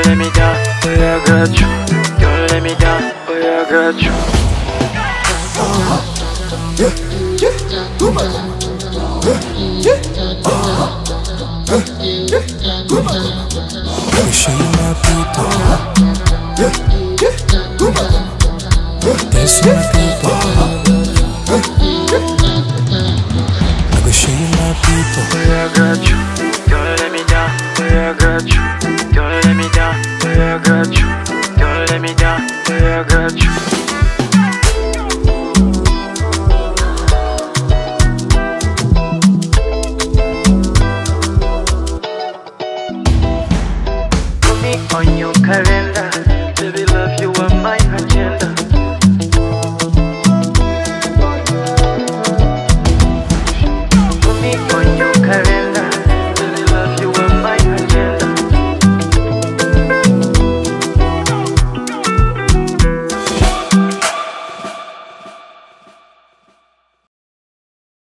let me down, boy, I got you. Don't let me down, boy, I got you. Let me show you my people. Dance with my people. I can show you my people. Boy, I got you. Don't let me down, boy, I got you. Don't let me down, boy, I got you. Don't let me down, boy, I got you. Put me on your calendar.